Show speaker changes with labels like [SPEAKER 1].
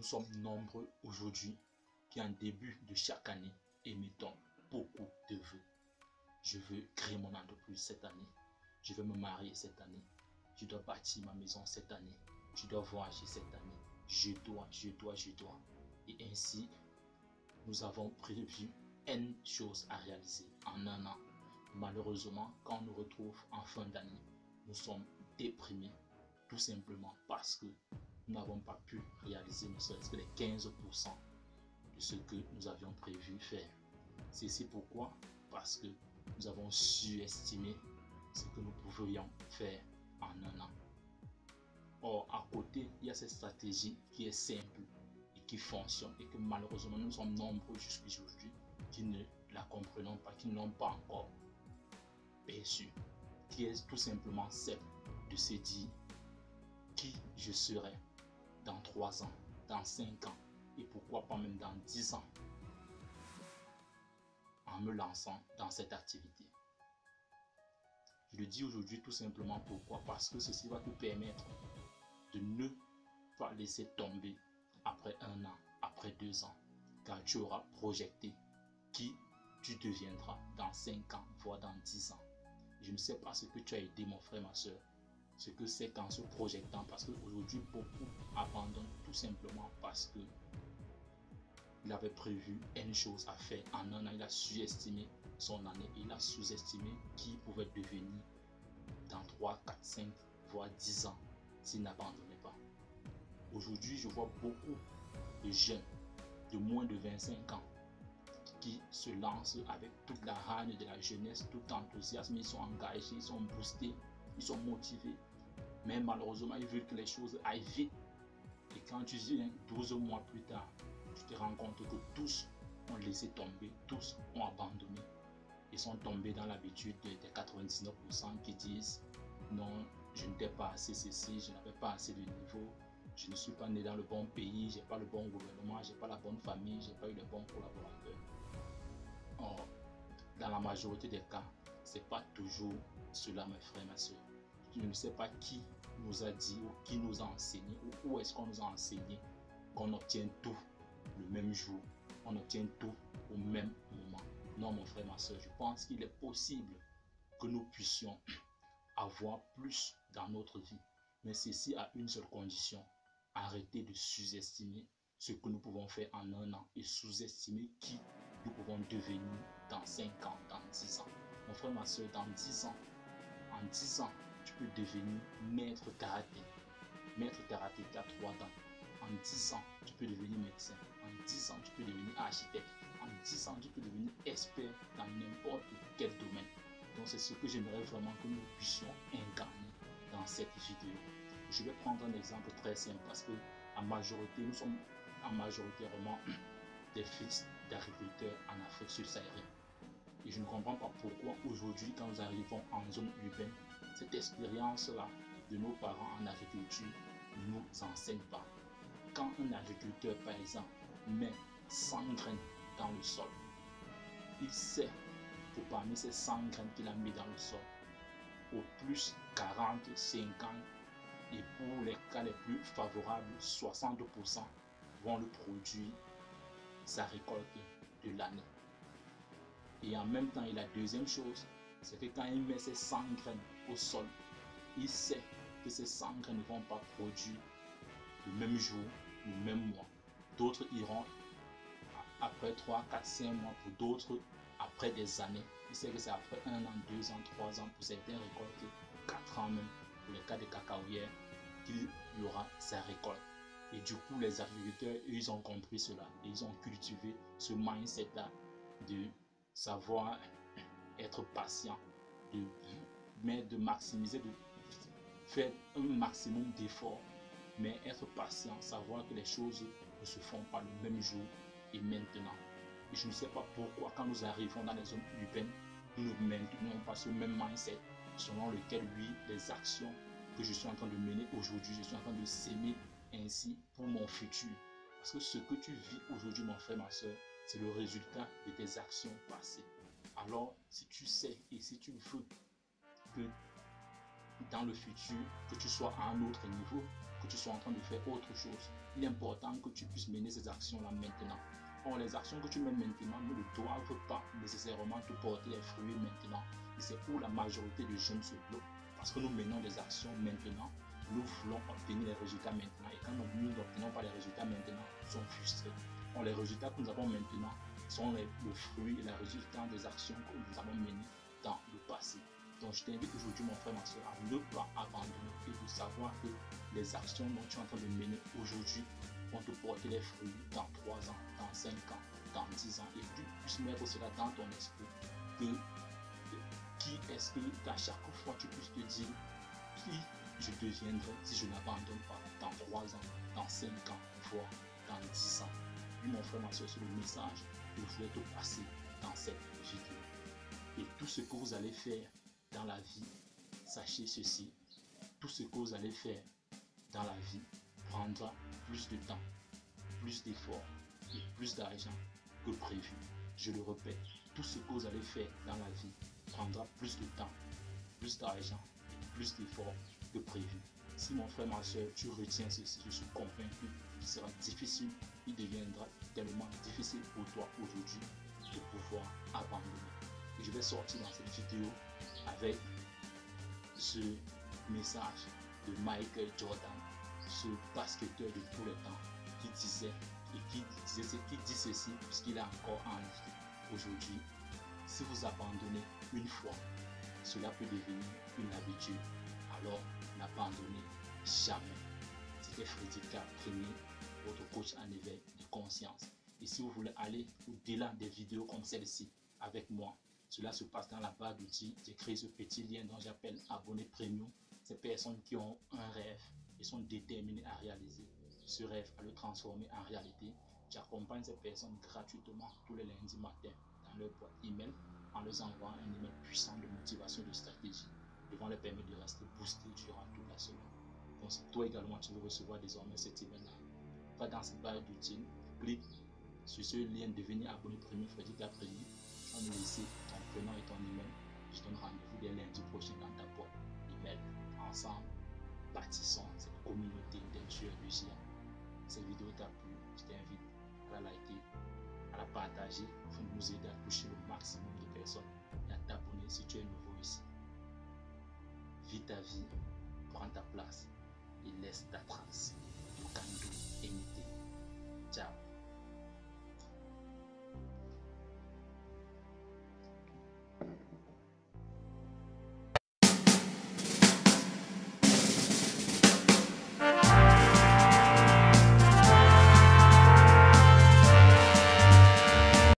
[SPEAKER 1] Nous sommes nombreux aujourd'hui qui en début de chaque année émettons beaucoup de vœux. Je veux créer mon entreprise cette année. Je veux me marier cette année. Je dois bâtir ma maison cette année. Je dois voyager cette année. Je dois. Et ainsi, nous avons prévu N choses à réaliser en un an. Malheureusement, quand on nous retrouve en fin d'année, nous sommes déprimés, tout simplement parce que nous n'avons pas pu réaliser ne serait-ce que les 15% de ce que nous avions prévu faire. C'est pourquoi, parce que nous avons surestimé ce que nous pourrions faire en un an. Or, à côté, il y a cette stratégie qui est simple et qui fonctionne et que malheureusement nous sommes nombreux jusqu'aujourd'hui qui ne la comprenons pas, qui ne l'ont pas encore perçue, qui est tout simplement celle de se dire qui je serai dans 3 ans, dans 5 ans et pourquoi pas même dans 10 ans en me lançant dans cette activité. Je le dis aujourd'hui tout simplement pourquoi, parce que ceci va te permettre de ne pas laisser tomber après 1 an, après 2 ans, car tu auras projeté qui tu deviendras dans 5 ans, voire dans 10 ans. Je ne sais pas ce que tu as aidé mon frère, ma soeur, ce que c'est qu'en se projetant, parce qu'aujourd'hui beaucoup abandonnent tout simplement parce que il avait prévu une chose à faire en un an, il a surestimé son année, il a sous-estimé qui pouvait devenir dans 3, 4, 5, voire 10 ans s'il n'abandonnait pas. Aujourd'hui, je vois beaucoup de jeunes de moins de 25 ans qui se lancent avec toute la hargne de la jeunesse, tout enthousiasme, ils sont engagés, ils sont boostés, ils sont motivés. Mais malheureusement, ils veulent que les choses aillent vite. Et quand tu viens 12 mois plus tard, tu te rends compte que tous ont laissé tomber, tous ont abandonné. Ils sont tombés dans l'habitude des 99% qui disent non, je n'étais pas assez ceci, je n'avais pas assez de niveau, je ne suis pas né dans le bon pays, je n'ai pas le bon gouvernement, je n'ai pas la bonne famille, je n'ai pas eu le bon collaborateur. Or, dans la majorité des cas, ce n'est pas toujours cela, mes frères, ma soeur. Je ne sais pas qui nous a dit ou qui nous a enseigné ou où est-ce qu'on nous a enseigné qu'on obtient tout le même jour, on obtient tout au même moment. Non, mon frère, ma soeur, je pense qu'il est possible que nous puissions avoir plus dans notre vie. Mais ceci à une seule condition: arrêter de sous-estimer ce que nous pouvons faire en un an et sous-estimer qui nous pouvons devenir dans 5 ans, dans 10 ans. Mon frère, ma soeur, dans 10 ans, en 10 ans, tu peux devenir maître karaté. Maître karaté qui a 3 ans. En 10 ans, tu peux devenir médecin. En 10 ans, tu peux devenir architecte. En 10 ans, tu peux devenir expert dans n'importe quel domaine. Donc c'est ce que j'aimerais vraiment que nous puissions incarner dans cette vidéo. Je vais prendre un exemple très simple parce que en majorité, nous sommes majoritairement des fils d'agriculteurs en Afrique subsaharienne. Et je ne comprends pas pourquoi aujourd'hui, quand nous arrivons en zone urbaine, cette expérience-là de nos parents en agriculture ne nous enseigne pas. Quand un agriculteur, par exemple, met 100 graines dans le sol, il sait que parmi ces 100 graines qu'il a mis dans le sol, au plus 40, 50 et pour les cas les plus favorables, 60% vont le produire sa récolte de l'année. Et en même temps, et la deuxième chose, c'est que quand il met ces 100 graines au sol, il sait que ces 100 graines ne vont pas produire le même jour, le même mois. D'autres iront après 3, 4, 5 mois, pour d'autres après des années. Il sait que c'est après 1 an, 2 ans, 3 ans, pour certains récoltes, 4 ans même, pour les cas des cacaoyères, qu'il y aura sa récolte. Et du coup, les agriculteurs, ils ont compris cela. Et ils ont cultivé ce mindset-là de savoir être patient, de maximiser, de faire un maximum d'efforts, mais être patient, savoir que les choses ne se font pas le même jour et maintenant. Et je ne sais pas pourquoi, quand nous arrivons dans les zones urbaines, nous ne maintenons pas ce même mindset selon lequel, oui, les actions que je suis en train de mener aujourd'hui, je suis en train de s'aimer ainsi pour mon futur. Parce que ce que tu vis aujourd'hui, mon frère, ma soeur, c'est le résultat de tes actions passées. Alors, si tu sais et si tu veux que dans le futur, que tu sois à un autre niveau, que tu sois en train de faire autre chose. Il est important que tu puisses mener ces actions-là maintenant. Or, les actions que tu mets maintenant ne doivent pas nécessairement te porter les fruits maintenant. Et c'est où la majorité des jeunes se bloquent. Parce que nous menons des actions maintenant, nous voulons obtenir les résultats maintenant. Et quand nous n'obtenons pas les résultats maintenant, nous sommes frustrés. Or, les résultats que nous avons maintenant sont le fruit et le résultat des actions que nous avons menées dans le passé. Donc, je t'invite aujourd'hui, mon frère, ma soeur, à ne pas abandonner et de savoir que les actions dont tu es en train de mener aujourd'hui vont te porter les fruits dans 3 ans, dans 5 ans, dans 10 ans. Et que tu puisses mettre cela dans ton esprit. Que qui est-ce que à chaque fois tu puisses te dire qui je deviendrai si je n'abandonne pas dans 3 ans, dans 5 ans, voire dans 10 ans. Oui, mon frère, ma soeur, c'est le message que je voulais te passer dans cette vidéo. Et tout ce que vous allez faire dans la vie, sachez ceci, tout ce que vous allez faire dans la vie prendra plus de temps, plus d'efforts et plus d'argent que prévu. Je le répète, tout ce que vous allez faire dans la vie prendra plus de temps, plus d'argent et plus d'efforts que prévu. Si mon frère, ma soeur, tu retiens ceci, je suis convaincu qu'il sera difficile, il deviendra tellement difficile pour toi aujourd'hui de pouvoir abandonner. Et je vais sortir dans cette vidéo avec ce message de Michael Jordan, ce basketteur de tous les temps, qui dit ceci puisqu'il est encore en vie aujourd'hui. Si vous abandonnez une fois, cela peut devenir une habitude. Alors n'abandonnez jamais. C'était Freddy K, votre coach en éveil de conscience. Et si vous voulez aller au-delà des vidéos comme celle-ci avec moi, cela se passe dans la barre d'outils. J'ai créé ce petit lien dont j'appelle abonné premium. Ces personnes qui ont un rêve et sont déterminées à réaliser ce rêve, à le transformer en réalité. J'accompagne ces personnes gratuitement tous les lundis matins dans leur boîte email en leur envoyant un email puissant de motivation et de stratégie devant leur permettre de rester boosté durant toute la semaine. Donc si toi également tu veux recevoir désormais cet email-là, va dans cette barre d'outils, clique sur ce lien devenir abonné premium Freddy K. Tu vas me laisser ton prénom et ton email. Je donne rendez-vous dès lundi prochain dans ta boîte email. Ensemble, bâtissons cette communauté des tueurs de géants. Cette vidéo t'a plu, je t'invite à la liker, à la partager afin de nous aider à toucher le maximum de personnes et à t'abonner si tu es nouveau ici. Vis ta vie, prends ta place et laisse ta trace.